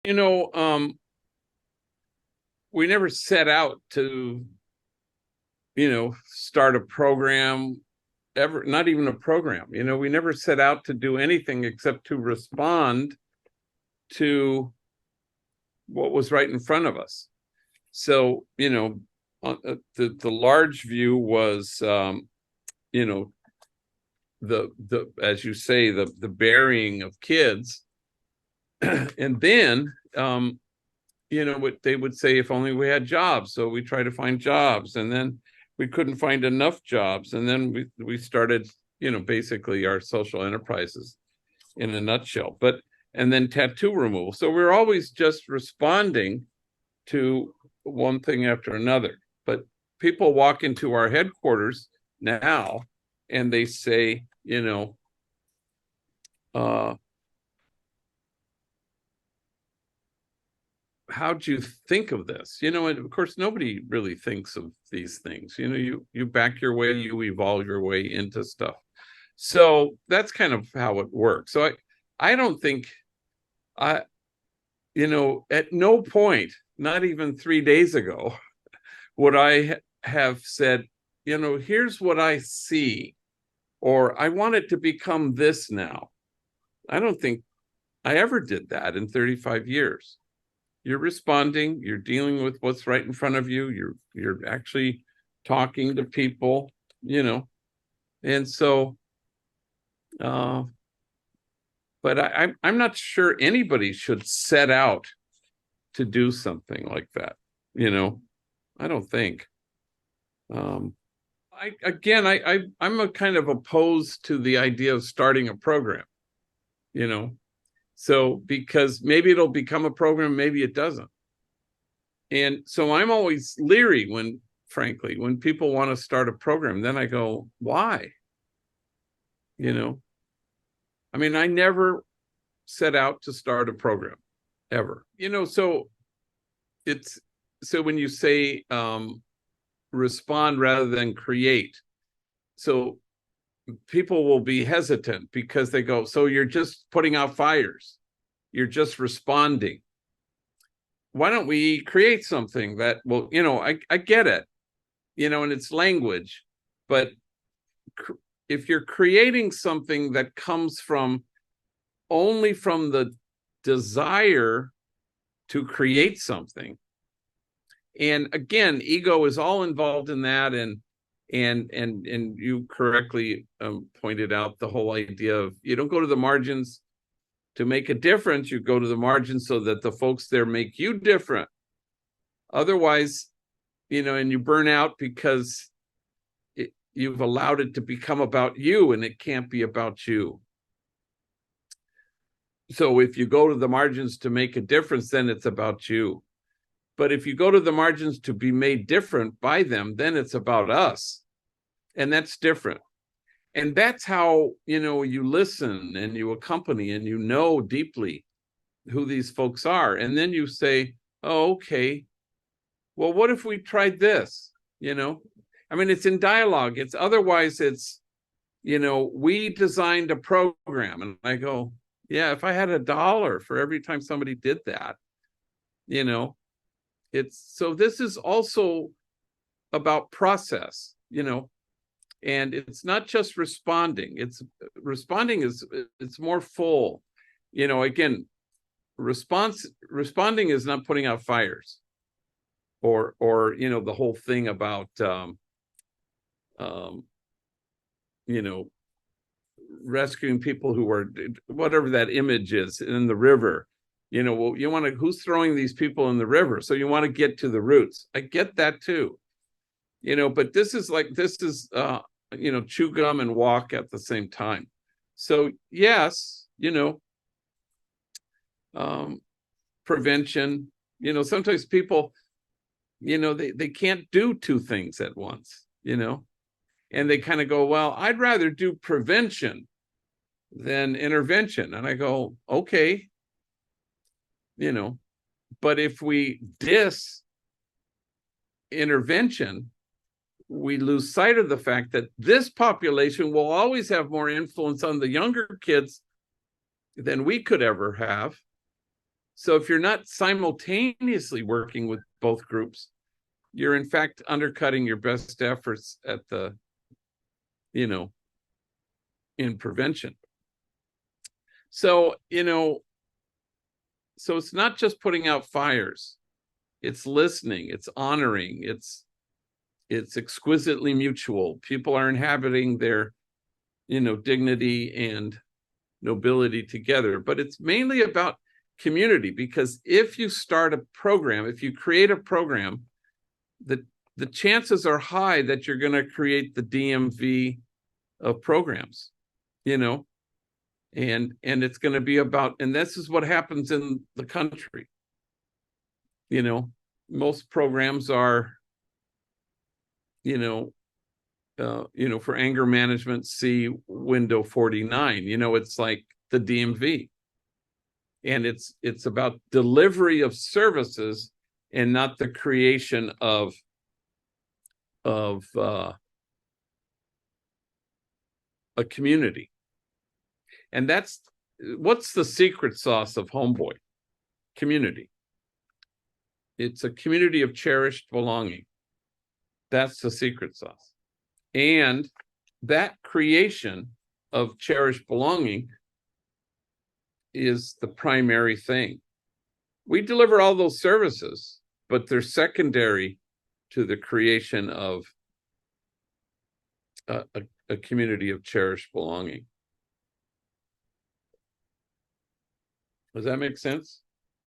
You know, we never set out to, start a program ever, not even a program. We never set out to do anything except to respond to what was right in front of us. So, the large view was, you know, the as you say, the burying of kids, and then what they would say, if only we had jobs. So we try to find jobs, and then we couldn't find enough jobs, and then we started, basically our social enterprises in a nutshell. But and then tattoo removal. So we're always just responding to one thing after another. But people walk into our headquarters now and they say, uh, how'd you think of this? And of course, nobody really thinks of these things. You back your way, you evolve your way into stuff. So that's kind of how it works. So I don't think I, at no point, not even 3 days ago, would I have said, here's what I see, or I want it to become this now. I don't think I ever did that in 35 years. You're responding, you're dealing with what's right in front of you, you're actually talking to people, and so but I'm not sure anybody should set out to do something like that. I don't think. I'm a kind of opposed to the idea of starting a program. You know, so because maybe it'll become a program, maybe it doesn't. And so I'm always leery frankly, when people want to start a program. Then I go, why? I mean, I never set out to start a program ever. So when you say respond rather than create, so people will be hesitant because they go, so you're just putting out fires, you're just responding. Why don't we create something that will, I get it, and it's language, but if you're creating something that comes only from the desire to create something, and again, ego is all involved in that, and you correctly pointed out the whole idea of, you don't go to the margins to make a difference, you go to the margins so that the folks there make you different. Otherwise, and you burn out because you've allowed it to become about you, and it can't be about you. So if you go to the margins to make a difference, then it's about you. But if you go to the margins to be made different by them, then it's about us. And that's different. And that's how, you listen and you accompany and deeply who these folks are. And then you say, oh, okay, well, what if we tried this? I mean, it's in dialogue. It's otherwise it's, we designed a program. And I go, yeah, if I had $1 for every time somebody did that, so this is also about process, and it's not just responding. It's more full, again, responding is not putting out fires, or the whole thing about rescuing people who were, whatever that image is, in the river. Well, you want to, who's throwing these people in the river? So you want to get to the roots. I get that too, but this is chew gum and walk at the same time. So yes, prevention, sometimes people, they can't do two things at once, and they kind of go, well, I'd rather do prevention than intervention. And I go, okay, but if we diss intervention, we lose sight of the fact that this population will always have more influence on the younger kids than we could ever have. So if you're not simultaneously working with both groups, you're in fact undercutting your best efforts at the, in prevention. So, so it's not just putting out fires, it's listening, it's honoring, it's exquisitely mutual. People are inhabiting their, dignity and nobility together, but it's mainly about community, because if you start a program, if you create a program, the chances are high that you're going to create the DMV of programs, and it's going to be about, and this is what happens in the country. Most programs are, for anger management, see window 49. It's like the DMV, and it's about delivery of services and not the creation of a community. And that's what's the secret sauce of Homeboy? Community. It's a community of cherished belonging. That's the secret sauce. And that creation of cherished belonging is the primary thing. We deliver all those services, but they're secondary to the creation of a community of cherished belonging. Does that make sense?